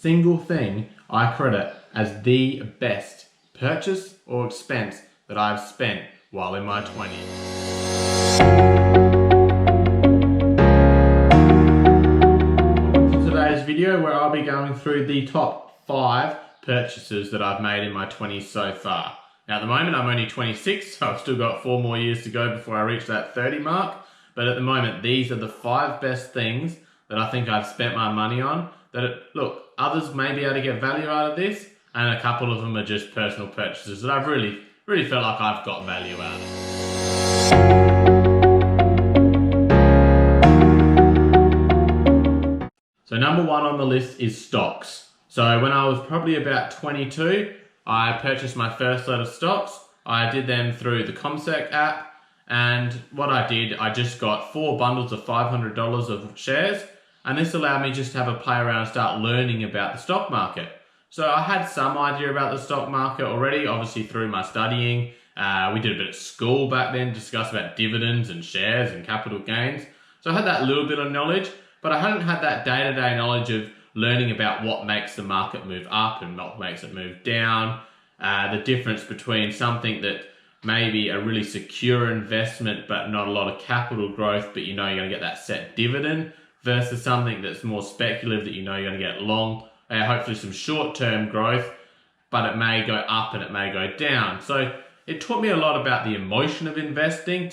single thing I credit as the best purchase or expense that I've spent while in my 20s. Welcome to today's video where I'll be going through the top 5 purchases that I've made in my 20s so far. Now at the moment I'm only 26, so I've still got 4 more years to go before I reach that 30 mark. But at the moment, these are the 5 best things that I think I've spent my money on. Look, others may be able to get value out of this, and a couple of them are just personal purchases that I've really felt like I've got value out of. So number 1 on the list is stocks. So when I was probably about 22, I purchased my first lot of stocks. I did them through the CommSec app. And what I did, I just got 4 bundles of $500 of shares, and this allowed me just to have a play around and start learning about the stock market. So I had some idea about the stock market already, obviously through my studying. We did a bit at school back then, discuss about dividends and shares and capital gains. So I had that little bit of knowledge, but I hadn't had that day-to-day knowledge of learning about what makes the market move up and what makes it move down. The difference between something that maybe a really secure investment but not a lot of capital growth, but you know you're going to get that set dividend, versus something that's more speculative that you know you're going to get long, hopefully some short-term growth, but it may go up and it may go down. So it taught me a lot about the emotion of investing.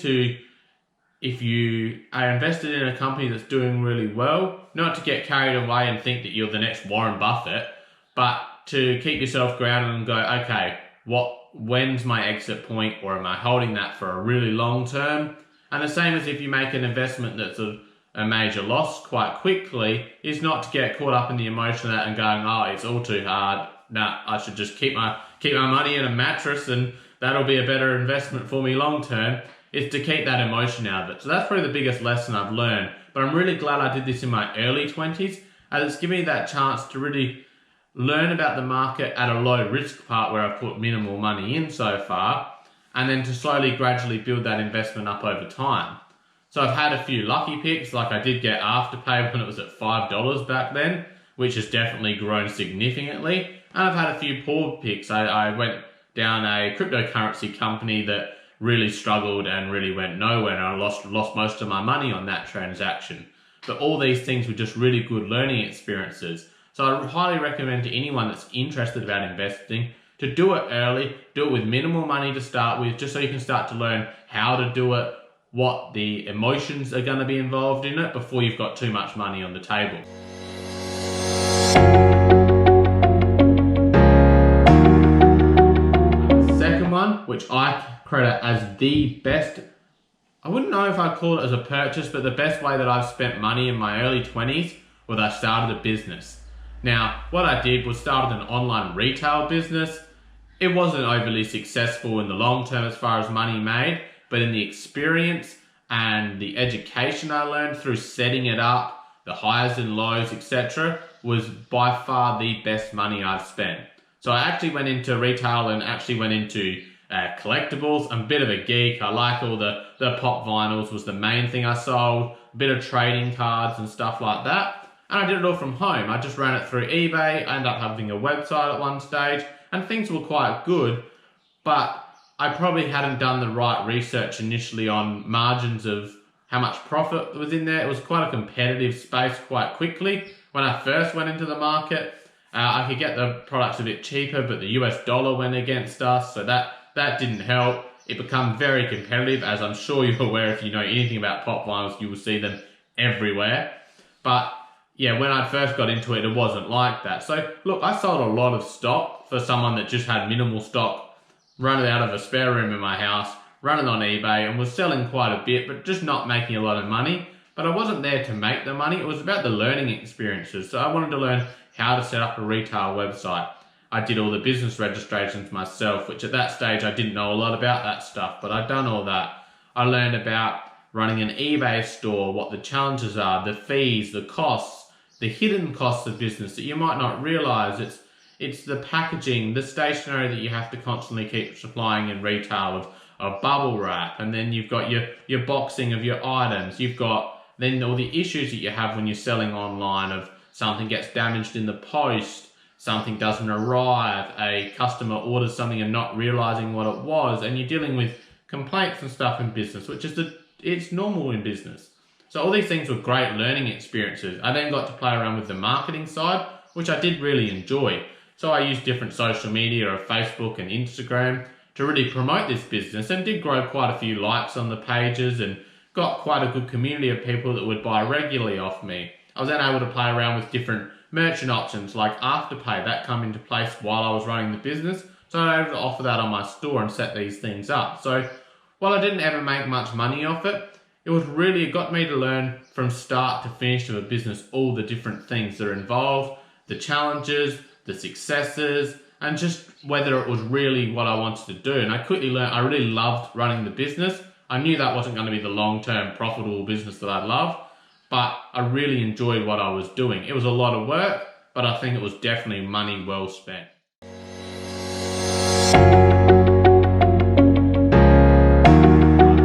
If you are invested in a company that's doing really well, not to get carried away and think that you're the next Warren Buffett, but to keep yourself grounded and go, okay, when's my exit point, or am I holding that for a really long term? And the same as if you make an investment that's a major loss quite quickly, is not to get caught up in the emotion of that and going, oh, it's all too hard. Nah, I should just keep my money in a mattress and that'll be a better investment for me long term. Is to keep that emotion out of it. So that's probably the biggest lesson I've learned. But I'm really glad I did this in my early 20s, as it's given me that chance to really learn about the market at a low risk part where I've put minimal money in so far, and then to slowly, gradually build that investment up over time. So I've had a few lucky picks, like I did get Afterpay when it was at $5 back then, which has definitely grown significantly. And I've had a few poor picks. I went down a cryptocurrency company that really struggled and really went nowhere, and I lost most of my money on that transaction. But all these things were just really good learning experiences. So I highly recommend to anyone that's interested about investing to do it early, do it with minimal money to start with, just so you can start to learn how to do it, what the emotions are going to be involved in it before you've got too much money on the table. The second one, which I credit as the best, I wouldn't know if I'd call it as a purchase, but the best way that I've spent money in my early 20s was I started a business. Now, what I did was started an online retail business. It wasn't overly successful in the long term as far as money made, but in the experience and the education I learned through setting it up, the highs and lows, etc., was by far the best money I've spent. So I actually went into retail and actually went into collectibles. I'm a bit of a geek. I like all the pop vinyls was the main thing I sold, a bit of trading cards and stuff like that. And I did it all from home. I just ran it through eBay. I ended up having a website at one stage, and things were quite good, but I probably hadn't done the right research initially on margins of how much profit was in there. It was quite a competitive space quite quickly. When I first went into the market, I could get the products a bit cheaper, but the US dollar went against us, so that didn't help. It became very competitive, as I'm sure you're aware. If you know anything about pop vinyls, you will see them everywhere. But yeah, when I first got into it, it wasn't like that. So look, I sold a lot of stock for someone that just had minimal stock, run it out of a spare room in my house, run it on eBay, and was selling quite a bit, but just not making a lot of money. But I wasn't there to make the money. It was about the learning experiences. So I wanted to learn how to set up a retail website. I did all the business registrations myself, which at that stage I didn't know a lot about that stuff, but I'd done all that. I learned about running an eBay store, what the challenges are, the fees, the costs, the hidden costs of business that you might not realize. It's the packaging, the stationery that you have to constantly keep supplying in retail of bubble wrap, and then you've got your boxing of your items. You've got then all the issues that you have when you're selling online of something gets damaged in the post, something doesn't arrive, a customer orders something and not realizing what it was, and you're dealing with complaints and stuff in business, which is it's normal in business. So all these things were great learning experiences. I then got to play around with the marketing side, which I did really enjoy. So I used different social media of Facebook and Instagram to really promote this business, and did grow quite a few likes on the pages and got quite a good community of people that would buy regularly off me. I was then able to play around with different merchant options like Afterpay. That come into place while I was running the business. So I was able to offer that on my store and set these things up. So while I didn't ever make much money off it, it got me to learn from start to finish of a business all the different things that are involved, the challenges, the successes, and just whether it was really what I wanted to do. And I quickly learned I really loved running the business. I knew that wasn't going to be the long-term profitable business that I'd love, but I really enjoyed what I was doing. It was a lot of work, but I think it was definitely money well spent.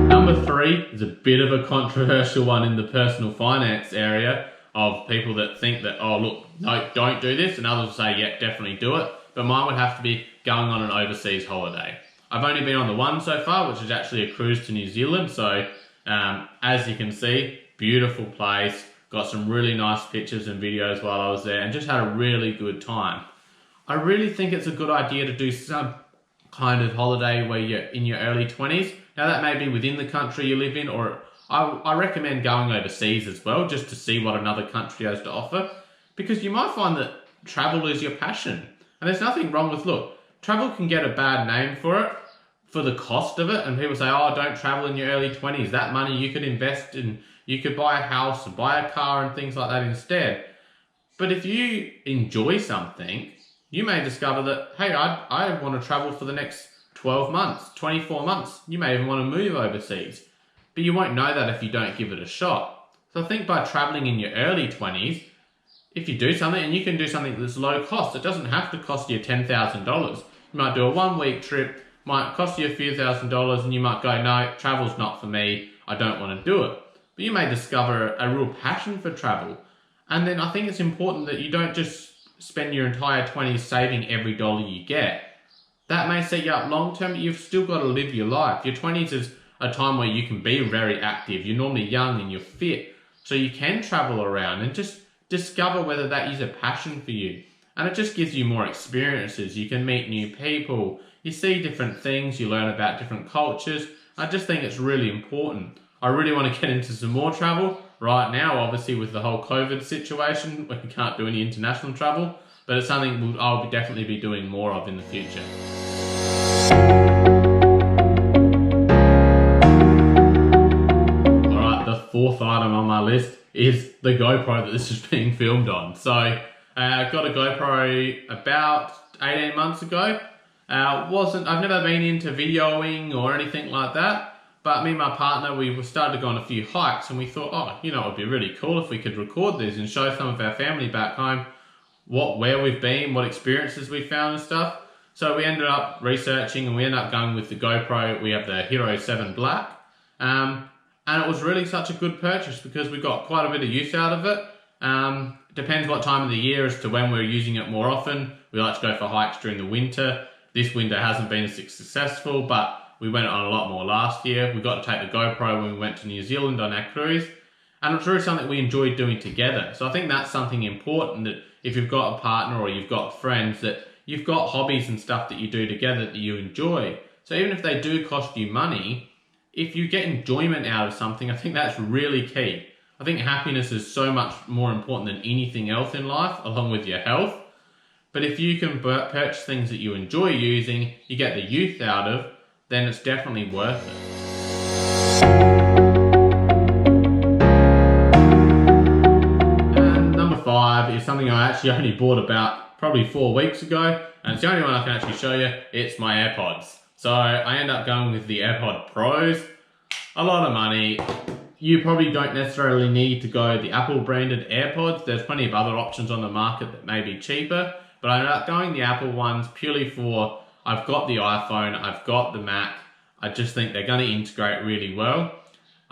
Number 3 is a bit of a controversial one in the personal finance area, of people that think that, oh look, no, don't do this, and others will say, yeah, definitely do it. But mine would have to be going on an overseas holiday. I've only been on the one so far, which is actually a cruise to New Zealand. So as you can see, beautiful place, got some really nice pictures and videos while I was there, and just had a really good time. I really think it's a good idea to do some kind of holiday where you're in your early 20s. Now that may be within the country you live in, or I recommend going overseas as well, just to see what another country has to offer, because you might find that travel is your passion. And there's nothing wrong with, look, travel can get a bad name for it, for the cost of it, and people say, oh, don't travel in your early 20s. That money you could invest in, you could buy a house, and buy a car and things like that instead. But if you enjoy something, you may discover that, hey, I want to travel for the next 12 months, 24 months. You may even want to move overseas. But you won't know that if you don't give it a shot. So I think by traveling in your early 20s, if you do something, and you can do something that's low cost, it doesn't have to cost you $10,000. You might do a 1-week trip, might cost you a few $1,000s, and you might go, no, travel's not for me, I don't want to do it. But you may discover a real passion for travel. And then I think it's important that you don't just spend your entire 20s saving every dollar you get. That may set you up long term, but you've still got to live your life. Your 20s is a time where you can be very active. You're normally young and you're fit, so you can travel around and just discover whether that is a passion for you. And it just gives you more experiences. You can meet new people, you see different things, you learn about different cultures. I just think it's really important. I really want to get into some more travel right now, obviously with the whole COVID situation, we can't do any international travel, but it's something I'll definitely be doing more of in the future. Fourth item on my list is the GoPro that this is being filmed on. So I got a GoPro about 18 months ago. I've never been into videoing or anything like that, but me and my partner, we started to go on a few hikes, and we thought, oh, you know, it would be really cool if we could record these and show some of our family back home where we've been, what experiences we found and stuff. So we ended up researching, and we ended up going with the GoPro. We have the Hero 7 Black. And it was really such a good purchase because we got quite a bit of use out of it. Depends what time of the year as to when we're using it more often. We like to go for hikes during the winter. This winter hasn't been as successful, but we went on a lot more last year. We got to take the GoPro when we went to New Zealand on our cruise. And it's really something we enjoyed doing together. So I think that's something important, that if you've got a partner or you've got friends, that you've got hobbies and stuff that you do together that you enjoy. So even if they do cost you money, if you get enjoyment out of something, I think that's really key. I think happiness is so much more important than anything else in life, along with your health. But if you can purchase things that you enjoy using, you get the youth out of, then it's definitely worth it. And number 5 is something I actually only bought about probably 4 weeks ago, and it's the only one I can actually show you. It's my AirPods. So I end up going with the AirPod Pros. A lot of money. You probably don't necessarily need to go the Apple branded AirPods. There's plenty of other options on the market that may be cheaper, but I ended up going the Apple ones purely for, I've got the iPhone, I've got the Mac. I just think they're going to integrate really well.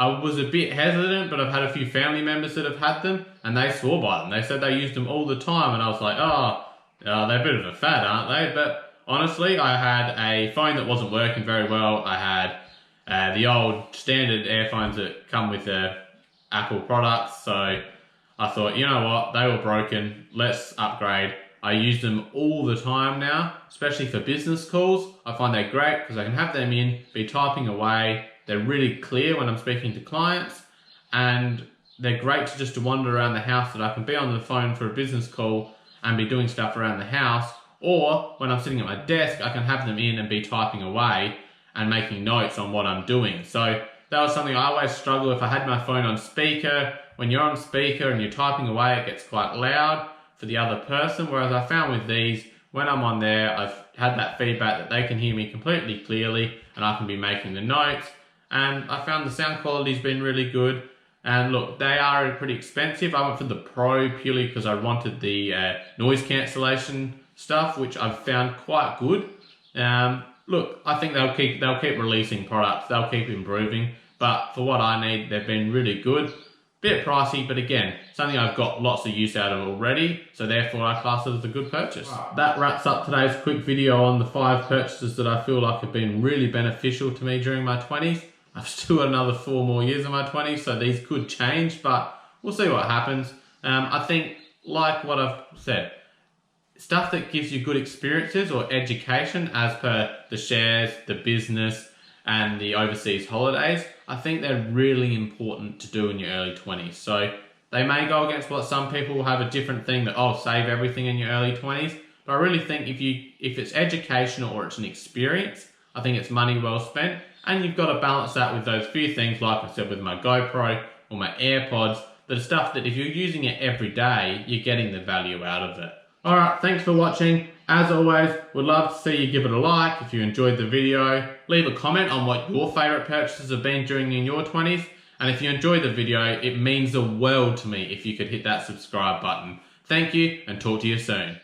I was a bit hesitant, but I've had a few family members that have had them, and they swore by them. They said they used them all the time, and I was like, oh, they're a bit of a fad, aren't they? But honestly, I had a phone that wasn't working very well. I had the old standard earphones that come with the Apple products, so I thought, you know what, they were broken, let's upgrade. I use them all the time now, especially for business calls. I find they're great because I can have them in, be typing away. They're really clear when I'm speaking to clients, and they're great to just to wander around the house, that I can be on the phone for a business call and be doing stuff around the house, or when I'm sitting at my desk, I can have them in and be typing away and making notes on what I'm doing. So that was something I always struggle if I had my phone on speaker. When you're on speaker and you're typing away, it gets quite loud for the other person, whereas I found with these, when I'm on there, I've had that feedback that they can hear me completely clearly and I can be making the notes, and I found the sound quality's been really good. And look, they are pretty expensive. I went for the Pro purely because I wanted the noise cancellation stuff, which I've found quite good. Look, I think they'll keep releasing products, they'll keep improving, but for what I need, they've been really good. Bit pricey, but again, something I've got lots of use out of already, so therefore I class it as a good purchase. That wraps up today's quick video on the 5 purchases that I feel like have been really beneficial to me during my 20s. I've still got another 4 more years in my 20s, so these could change, but we'll see what happens. I think, like what I've said, stuff that gives you good experiences or education as per the shares, the business, and the overseas holidays, I think they're really important to do in your early 20s. So they may go against what some people have a different thing that, oh, save everything in your early 20s. But I really think if it's educational or it's an experience, I think it's money well spent. And you've got to balance that with those few things, like I said, with my GoPro or my AirPods, that are stuff that if you're using it every day, you're getting the value out of it. Alright, thanks for watching. As always, would love to see you give it a like if you enjoyed the video. Leave a comment on what your favourite purchases have been during in your 20s. And if you enjoyed the video, it means the world to me if you could hit that subscribe button. Thank you, and talk to you soon.